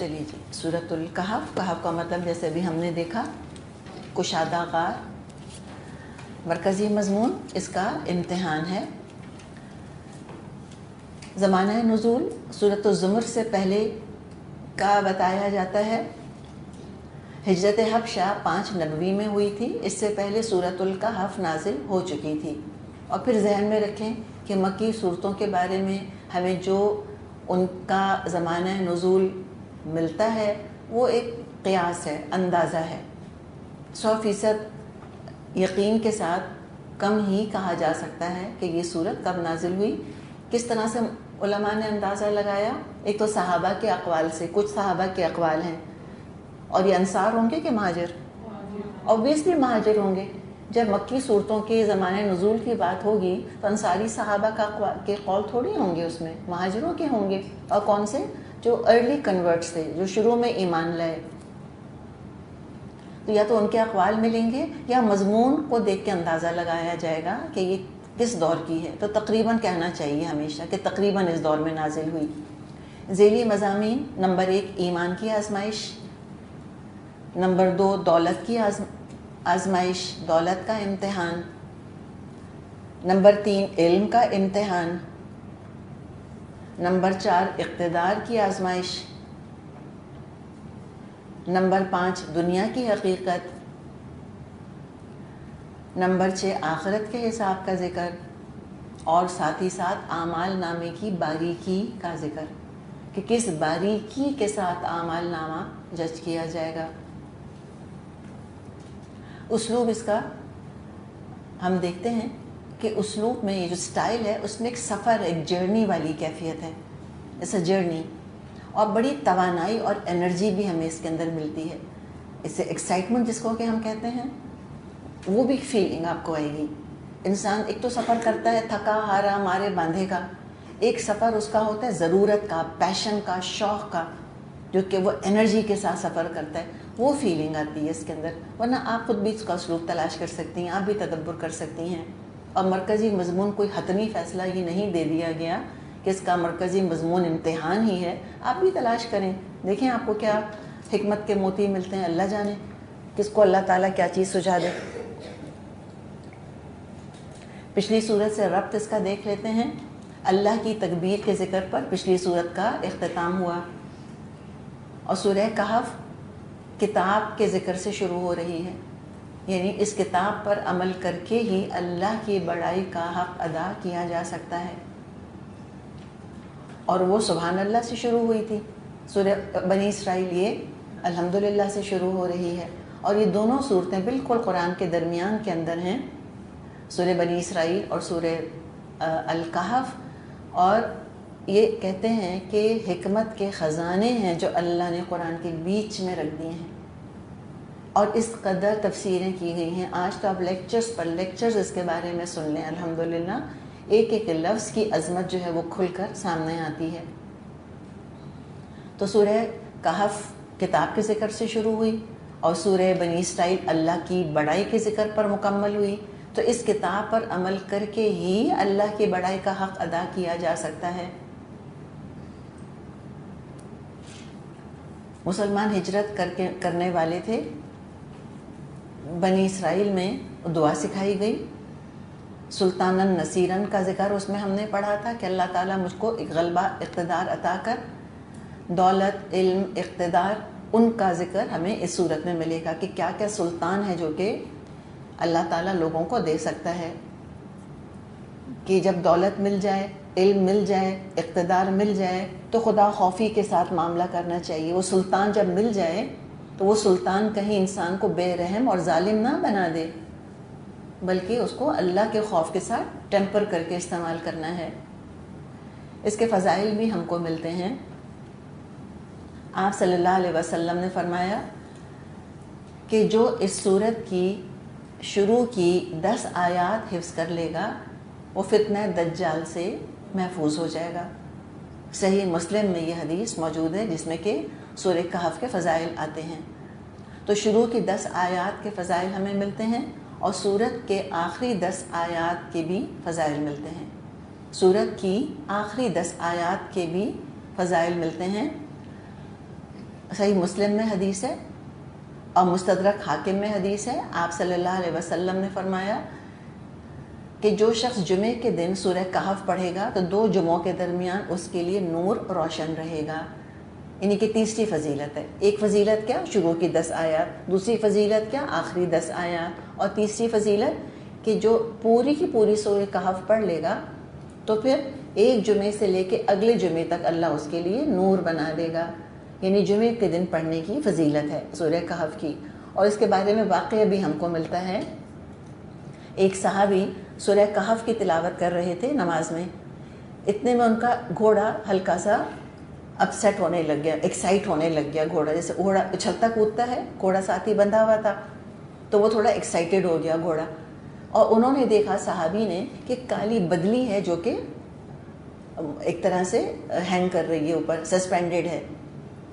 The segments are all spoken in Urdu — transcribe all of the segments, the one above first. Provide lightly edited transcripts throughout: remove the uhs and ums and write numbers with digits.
چلیے جی، سورۃ الکہف. کہف کا مطلب جیسے ابھی ہم نے دیکھا کشادہ غار. مرکزی مضمون اس کا امتحان ہے. زمانہ نزول سورۃ الزمر سے پہلے کا بتایا جاتا ہے. ہجرت حبشہ 5 نبوی میں ہوئی تھی. اس سے پہلے سورۃ الکہف نازل ہو چکی تھی. اور پھر ذہن میں رکھیں کہ مکی صورتوں کے بارے میں ہمیں جو ان کا زمانہ نزول ملتا ہے وہ ایک قیاس ہے، اندازہ ہے. 100% یقین کے ساتھ کم ہی کہا جا سکتا ہے کہ یہ صورت کب نازل ہوئی. کس طرح سے علماء نے اندازہ لگایا؟ ایک تو صحابہ کے اقوال سے. کچھ صحابہ کے اقوال ہیں. اور یہ انصار ہوں گے کہ مہاجر؟ اوبویسلی مہاجر ہوں گے. جب مکی صورتوں کے زمانہ نزول کی بات ہوگی تو انصاری صحابہ کے قول تھوڑی ہوں گے، اس میں مہاجروں کے ہوں گے. اور کون سے؟ جو ارلی کنورٹس تھے، جو شروع میں ایمان لائے. تو یا تو ان کے اقوال ملیں گے یا مضمون کو دیکھ کے اندازہ لگایا جائے گا کہ یہ کس دور کی ہے. تو تقریباً کہنا چاہیے ہمیشہ کہ تقریباً اس دور میں نازل ہوئی. ذیلی مضامین: نمبر 1 ایمان کی آزمائش، نمبر 2 دولت کی آزمائش، دولت کا امتحان، نمبر 3 علم کا امتحان، نمبر 4 اقتدار کی آزمائش، نمبر 5 دنیا کی حقیقت، نمبر 6 آخرت کے حساب کا ذکر، اور ساتھ ہی ساتھ اعمال نامے کی باریکی کا ذکر کہ کس باریکی کے ساتھ اعمال نامہ جج کیا جائے گا. اسلوب اس کا ہم دیکھتے ہیں کہ اسلوب میں یہ جو سٹائل ہے اس میں ایک سفر، ایک جرنی والی کیفیت ہے. اس اے جرنی، اور بڑی توانائی اور انرجی بھی ہمیں اس کے اندر ملتی ہے. اس سے ایکسائٹمنٹ جس کو کہ ہم کہتے ہیں وہ بھی فیلنگ آپ کو آئے گی. انسان ایک تو سفر کرتا ہے تھکا ہارا مارے باندھے کا، ایک سفر اس کا ہوتا ہے ضرورت کا، پیشن کا، شوق کا، جو کہ وہ انرجی کے ساتھ سفر کرتا ہے. وہ فیلنگ آتی ہے اس کے اندر. ورنہ آپ خود بھی اس کا اسلوب تلاش کر سکتی ہیں، آپ بھی تدبر کر سکتی ہیں. اور مرکزی مضمون کوئی حتمی فیصلہ یہ نہیں دے دیا گیا کہ اس کا مرکزی مضمون امتحان ہی ہے. آپ بھی تلاش کریں، دیکھیں آپ کو کیا حکمت کے موتی ملتے ہیں. اللہ جانے کس کو اللہ تعالیٰ کیا چیز سجھا دے. پچھلی صورت سے ربط اس کا دیکھ لیتے ہیں. اللہ کی تکبیر کے ذکر پر پچھلی صورت کا اختتام ہوا. اور سورہ کہف کتاب کے ذکر سے شروع ہو رہی ہے. یعنی اس کتاب پر عمل کر کے ہی اللہ کی بڑائی کا حق ادا کیا جا سکتا ہے. اور وہ سبحان اللہ سے شروع ہوئی تھی. سورہ بنی اسرائیل یہ الحمدللہ سے شروع ہو رہی ہے. اور یہ دونوں صورتیں بالکل قرآن کے درمیان کے اندر ہیں، سورہ بنی اسرائیل اور سورہ الکہف. اور یہ کہتے ہیں کہ حکمت کے خزانے ہیں جو اللہ نے قرآن کے بیچ میں رکھ دیے ہیں. اور اس قدر تفسیریں کی گئی ہیں. آج تو آپ لیکچرز پر لیکچرز اس کے بارے میں سن لیں. الحمدللہ ایک ایک لفظ کی عظمت جو ہے وہ کھل کر سامنے آتی ہے. تو سورہ کہف کتاب کے ذکر سے شروع ہوئی اور سورہ بنی اسرائیل اللہ کی بڑائی کے ذکر پر مکمل ہوئی. تو اس کتاب پر عمل کر کے ہی اللہ کی بڑائی کا حق ادا کیا جا سکتا ہے. مسلمان ہجرت کرنے والے تھے. بنی اسرائیل میں دعا سکھائی گئی. سلطانن نصیرن کا ذکر اس میں ہم نے پڑھا تھا کہ اللہ تعالیٰ مجھ کو ایک غلبہ اقتدار عطا کر. دولت، علم، اقتدار، ان کا ذکر ہمیں اس صورت میں ملے گا کہ کیا کیا سلطان ہے جو کہ اللہ تعالیٰ لوگوں کو دے سکتا ہے. کہ جب دولت مل جائے، علم مل جائے، اقتدار مل جائے تو خدا خوفی کے ساتھ معاملہ کرنا چاہیے. وہ سلطان جب مل جائے تو وہ سلطان کہیں انسان کو بے رحم اور ظالم نہ بنا دے، بلکہ اس کو اللہ کے خوف کے ساتھ ٹیمپر کر کے استعمال کرنا ہے. اس کے فضائل بھی ہم کو ملتے ہیں. آپ صلی اللہ علیہ وسلم نے فرمایا کہ جو اس صورت کی شروع کی 10 آیات حفظ کر لے گا وہ فتنہ دجال سے محفوظ ہو جائے گا. صحیح مسلم میں یہ حدیث موجود ہے جس میں کہ سورہ کہف کے فضائل آتے ہیں. تو شروع کی 10 آیات کے فضائل ہمیں ملتے ہیں اور سورت کے آخری 10 آیات کے بھی فضائل ملتے ہیں. سورت کی آخری 10 آیات کے بھی فضائل ملتے ہیں. صحیح مسلم میں حدیث ہے اور مستدرک حاکم میں حدیث ہے، آپ صلی اللہ علیہ وسلم نے فرمایا کہ جو شخص جمعے کے دن سورہ کہف پڑھے گا تو 2 جمعوں کے درمیان اس کے لیے نور روشن رہے گا، یعنی کہ تیسری فضیلت ہے۔ ایک فضیلت کیا؟ شروع کی 10 آیات، دوسری فضیلت کیا؟ آخری 10 آیات، اور تیسری فضیلت کہ جو پوری کی پوری سورہ کہف پڑھ لے گا تو پھر ایک جمعے سے لے کے اگلے جمعے تک اللہ اس کے لیے نور بنا دے گا، یعنی جمعے کے دن پڑھنے کی فضیلت ہے سورہ کہف کی۔ اور اس کے بارے میں واقعہ بھی ہم کو ملتا ہے، ایک صحابی سورہ کہف کی تلاوت کر رہے تھے نماز میں، اتنے میں ان کا گھوڑا ہلکا سا اپسیٹ ہونے لگ گیا، ایکسائٹ ہونے لگ گیا گھوڑا، جیسے گھوڑا اچھلتا کودتا ہے، گھوڑا ساتھ ہی بندھا ہوا تھا تو وہ تھوڑا ایکسائٹیڈ ہو گیا گھوڑا، اور انہوں نے دیکھا صحابی نے کہ کالی بدلی ہے جو کہ ایک طرح سے ہینگ کر رہی ہے، اوپر سسپینڈڈ ہے،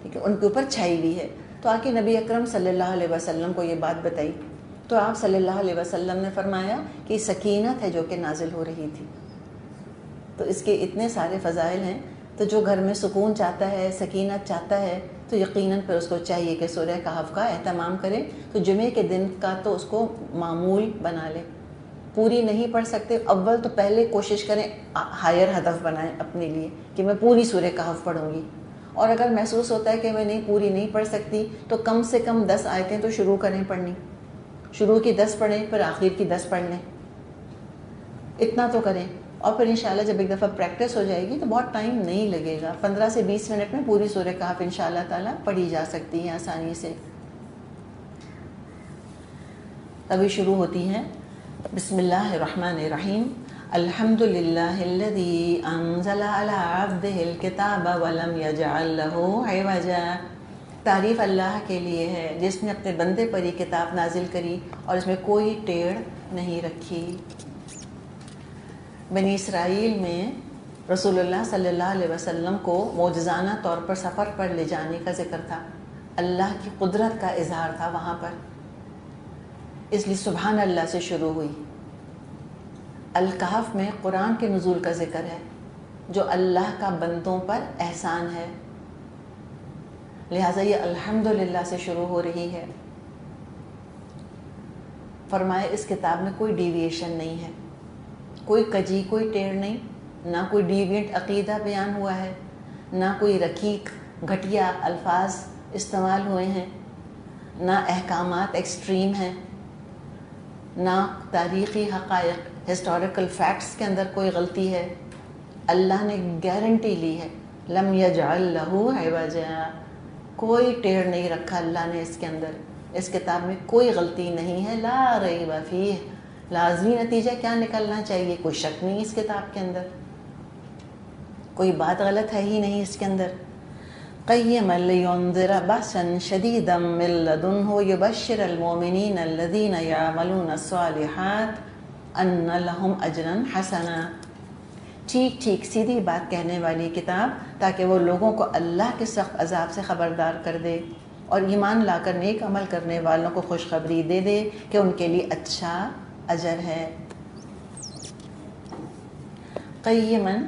ٹھیک ہے، ان کے اوپر چھائی ہوئی ہے۔ تو آ کے نبی اکرم صلی اللہ علیہ وسلم کو یہ بات بتائی تو آپ صلی اللہ علیہ وسلم نے فرمایا کہ سکینت ہے جو کہ نازل ہو رہی تھی۔ تو اس کے اتنے سارے فضائل ہیں، تو جو گھر میں سکون چاہتا ہے، سکینت چاہتا ہے، تو یقیناً پھر اس کو چاہیے کہ سورہ کہف کا اہتمام کرے۔ تو جمعے کے دن کا تو اس کو معمول بنا لے، پوری نہیں پڑھ سکتے اول تو پہلے کوشش کریں، ہائر ہدف بنائیں اپنے لیے کہ میں پوری سورہ کہف پڑھوں گی، اور اگر محسوس ہوتا ہے کہ میں پوری نہیں پڑھ سکتی تو کم سے کم 10 آیتیں تو شروع کریں پڑھنی، شروع کی 10 پڑھیں پھر آخر کی 10 پڑھ لیں، اتنا تو کریں، اور پھر انشاءاللہ جب ایک دفعہ پریکٹس ہو جائے گی تو بہت ٹائم نہیں لگے گا، 15 سے 20 منٹ میں پوری سورہ کہف انشاءاللہ تعالیٰ پڑھی جا سکتی ہے آسانی سے۔ ابھی شروع ہوتی ہیں، بسم اللہ الرحمن الرحیم، الحمد للہ الذی انزل علی عبدہ الکتاب ولم یجعل لہ عوجا، تعریف اللہ کے لیے ہے جس نے اپنے بندے پر یہ کتاب نازل کری اور اس میں کوئی ٹیڑھ نہیں رکھی۔ بنی اسرائیل میں رسول اللہ صلی اللہ علیہ وسلم کو معجزانہ طور پر سفر پر لے جانے کا ذکر تھا، اللہ کی قدرت کا اظہار تھا وہاں پر، اس لیے سبحان اللہ سے شروع ہوئی۔ الکہف میں قرآن کے نزول کا ذکر ہے جو اللہ کا بندوں پر احسان ہے، لہٰذا یہ الحمدللہ سے شروع ہو رہی ہے۔ فرمائے اس کتاب میں کوئی ڈیویشن نہیں ہے، کوئی کجی، کوئی ٹیڑھ نہیں، نہ کوئی ڈیوینٹ عقیدہ بیان ہوا ہے، نہ کوئی رقیق گھٹیا الفاظ استعمال ہوئے ہیں، نہ احکامات ایکسٹریم ہیں، نہ تاریخی حقائق ہسٹوریکل فیکٹس کے اندر کوئی غلطی ہے۔ اللہ نے گارنٹی لی ہے، لم یجعل لہ عوجا، کوئی ٹیڑھ نہیں رکھا اللہ نے اس کے اندر، اس کتاب میں کوئی غلطی نہیں ہے، لا ریب فیہ، لازمی نتیجہ کیا نکلنا چاہیے، کوئی شک نہیں اس کتاب کے اندر، کوئی بات غلط ہے ہی نہیں اس کے اندر۔ قیما لینذر بأسا شدیدا من لدنہ یبشر المؤمنین الذین یعملون الصالحات ان لہم اجرا حسنا، ٹھیک ٹھیک سیدھی بات کہنے والی کتاب تاکہ وہ لوگوں کو اللہ کے سخت عذاب سے خبردار کر دے اور ایمان لا کر نیک عمل کرنے والوں کو خوشخبری دے دے کہ ان کے لیے اچھا اجر ہے۔ قیمن،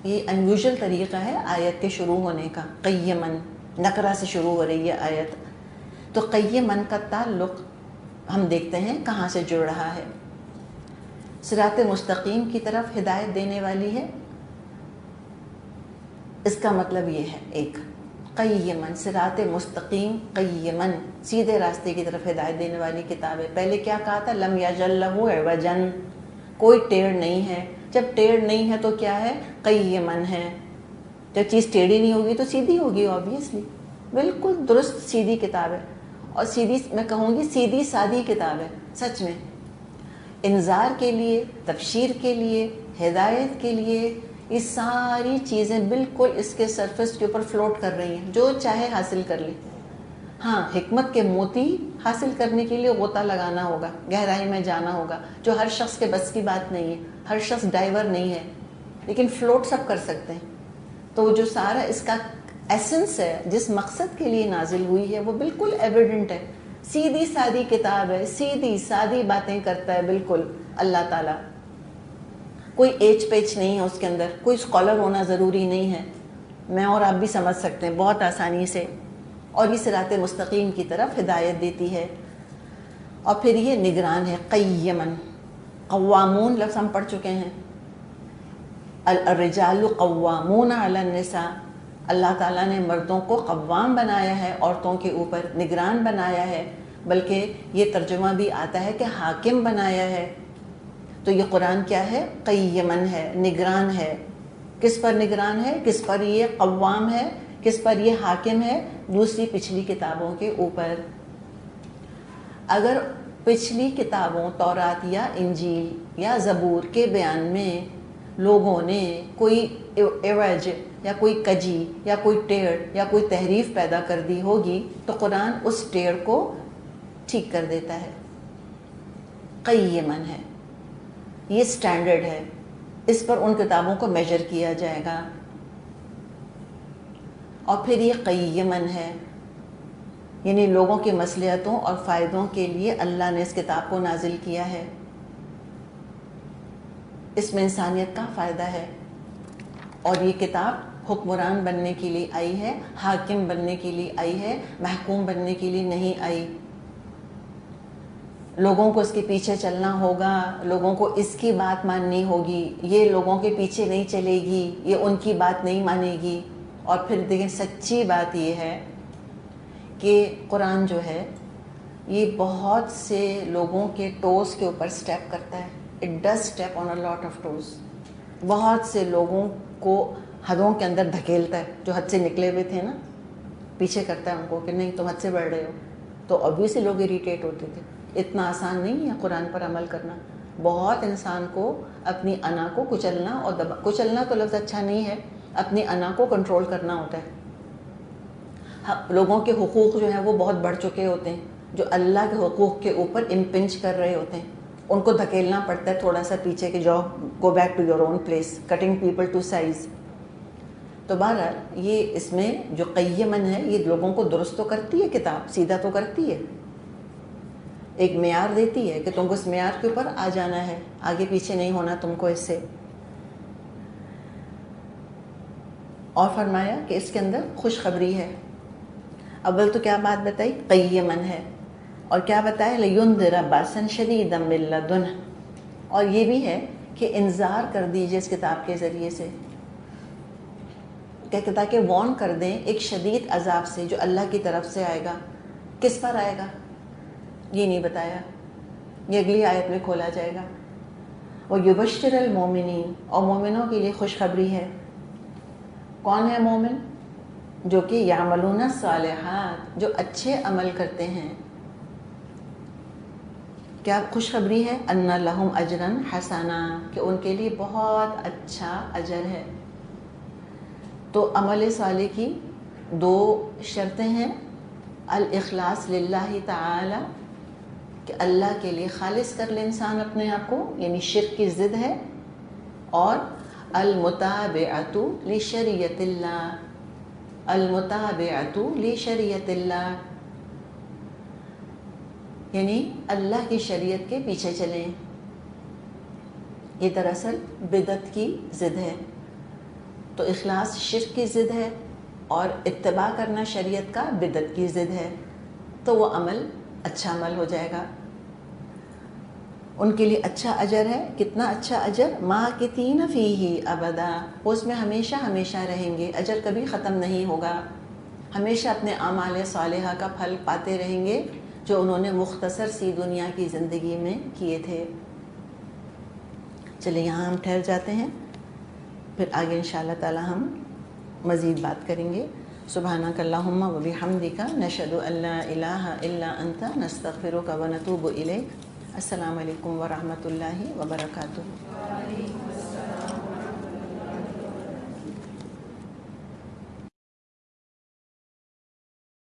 یہ انیوژل طریقہ ہے آیت کے شروع ہونے کا، قیمن نکرہ سے شروع ہو رہی ہے آیت، تو قیمن کا تعلق ہم دیکھتے ہیں کہاں سے جڑ رہا ہے، صراط مستقیم کی طرف ہدایت دینے والی ہے، اس کا مطلب یہ ہے، ایک قیمن صراط مستقیم، قیمن سیدھے راستے کی طرف ہدایت دینے والی کتاب ہے۔ پہلے کیا کہا تھا، لم یجعل لہ عوجا، کوئی ٹیڑھ نہیں ہے، جب ٹیڑھ نہیں ہے تو کیا ہے، قیمن ہے، جب چیز ٹیڑھی نہیں ہوگی تو سیدھی ہوگی، آبویسلی بالکل درست سیدھی کتاب ہے، اور سیدھی میں کہوں گی سیدھی سادھی کتاب ہے سچ میں، انذار کے لیے، تبشیر کے لیے، ہدایت کے لیے، یہ ساری چیزیں بالکل اس کے سرفس کے اوپر فلوٹ کر رہی ہیں، جو چاہے حاصل کر لے۔ ہاں، حکمت کے موتی حاصل کرنے کے لیے غوطہ لگانا ہوگا، گہرائی میں جانا ہوگا، جو ہر شخص کے بس کی بات نہیں ہے، ہر شخص ڈائیور نہیں ہے، لیکن فلوٹ سب کر سکتے ہیں۔ تو جو سارا اس کا ایسنس ہے، جس مقصد کے لیے نازل ہوئی ہے، وہ بالکل ایویڈنٹ ہے، سیدھی سادھی کتاب ہے، سیدھی سادھی باتیں کرتا ہے بالکل اللہ تعالیٰ، کوئی ایچ پیچ نہیں ہے اس کے اندر، کوئی اسکالر ہونا ضروری نہیں ہے، میں اور آپ بھی سمجھ سکتے ہیں بہت آسانی سے، اور یہ صراط مستقیم کی طرف ہدایت دیتی ہے. اور پھر یہ نگران ہے. قیمن، قوامون لفظ ہم پڑھ چکے ہیں. الرجال قوامون علی النساء، اللہ تعالیٰ نے مردوں کو قوام بنایا ہے عورتوں کے اوپر، نگران بنایا ہے، بلکہ یہ ترجمہ بھی آتا ہے کہ حاکم بنایا ہے. تو یہ قرآن کیا ہے؟ قیمن ہے، نگران ہے. کس پر نگران ہے؟ کس پر یہ قوام ہے؟ کس پر یہ حاکم ہے؟ دوسری پچھلی کتابوں کے اوپر. اگر پچھلی کتابوں تورات یا انجیل یا زبور کے بیان میں لوگوں نے کوئی عوج یا کوئی کجی یا کوئی ٹیڑھ یا کوئی تحریف پیدا کر دی ہوگی تو قرآن اس ٹیڑھ کو ٹھیک کر دیتا ہے. قیمن ہے، یہ سٹینڈرڈ ہے، اس پر ان کتابوں کو میجر کیا جائے گا. اور پھر یہ قیمن ہے، یعنی لوگوں کی مصلحتوں اور فائدوں کے لیے اللہ نے اس کتاب کو نازل کیا ہے. اس میں انسانیت کا فائدہ ہے. اور یہ کتاب حکمران بننے کے لیے آئی ہے، حاکم بننے کے لیے آئی ہے، محکوم بننے کے لیے نہیں آئی. لوگوں کو اس کے پیچھے چلنا ہوگا، لوگوں کو اس کی بات ماننی ہوگی، یہ لوگوں کے پیچھے نہیں چلے گی، یہ ان کی بات نہیں مانے گی. اور پھر دیکھیں سچی بات یہ ہے کہ قرآن جو ہے یہ بہت سے لوگوں کے ٹوز کے اوپر سٹیپ کرتا ہے. It does step on a lot of toes. بہت سے لوگوں کو حدوں کے اندر دھکیلتا ہے، جو حد سے نکلے ہوئے تھے نا، پیچھے کرتا ہے ان کو کہ نہیں تم حد سے بڑھ رہے ہو. تو obviously لوگ اریٹیٹ ہوتے تھے. اتنا آسان نہیں ہے قرآن پر عمل کرنا. بہت انسان کو اپنی انا کو کچلنا اور کچلنا تو لفظ اچھا نہیں ہے، اپنی انا کو کنٹرول کرنا ہوتا ہے. لوگوں کے حقوق جو ہیں وہ بہت بڑھ چکے ہوتے ہیں، جو اللہ کے حقوق کے اوپر امپنج کر رہے ہوتے ہیں، ان کو دھکیلنا پڑتا ہے تھوڑا سا پیچھے کہ جاؤ، go back to your own place, cutting people to size. تو بہرحال یہ اس میں جو قیمن ہے یہ لوگوں کو درست تو کرتی ہے، کتاب سیدھا تو کرتی ہے، ایک معیار دیتی ہے کہ تم کو اس معیار کے اوپر آ جانا ہے، آگے پیچھے نہیں ہونا تم کو اس سے. اور فرمایا کہ اس کے اندر خوشخبری ہے. اول تو کیا بات بتائی؟ قیمن ہے. اور کیا بتایا؟ لِيُنذِرَ بَأْسًا شَدِيدًا مِّن لَّدُنْهُ. اور یہ بھی ہے کہ انذار کر دیجیے اس کتاب کے ذریعے سے، کہ تاکہ وارن کر دیں ایک شدید عذاب سے جو اللہ کی طرف سے آئے گا. کس پر آئے گا یہ نہیں بتایا، یہ اگلی آیت میں کھولا جائے گا. وَيُبَشِّرَ الْمُؤْمِنِينَ. اور مومنوں کے لیے خوشخبری ہے. کون ہے مومن؟ جو کہ یعملون الصالحات، جو اچھے عمل کرتے ہیں. کیا خوشخبری ہے؟ ان لہم اجرا حسنا، کہ ان کے لیے بہت اچھا اجر ہے. تو عمل صالح کی دو شرطیں ہیں. الاخلاص للہ تعالی، کہ اللہ کے لیے خالص کر لے انسان اپنے آپ کو، یعنی شرک کی ضد ہے. اور المتابعۃ لشریعت اللہ، المتابعۃ لشریعت اللہ، یعنی اللہ کی شریعت کے پیچھے چلیں. یہ دراصل بدعت کی ضد ہے. تو اخلاص شرک کی ضد ہے اور اتباع کرنا شریعت کا بدعت کی ضد ہے. تو وہ عمل اچھا عمل ہو جائے گا. ان کے لیے اچھا اجر ہے. کتنا اچھا اجر؟ ماکثین فیہ ابدا، وہ اس میں ہمیشہ ہمیشہ رہیں گے. اجر کبھی ختم نہیں ہوگا، ہمیشہ اپنے اعمال صالحہ کا پھل پاتے رہیں گے جو انہوں نے مختصر سی دنیا کی زندگی میں کیے تھے. چلیں یہاں ہم ٹھہر جاتے ہیں، پھر آگے انشاءاللہ تعالی ہم مزید بات کریں گے. سبحانک اللہم و بحمدک، نشہد ان لا الہ الا انت، نستغفرک و نتوب الیک. السلام علیکم ورحمۃ اللہ وبرکاتہ.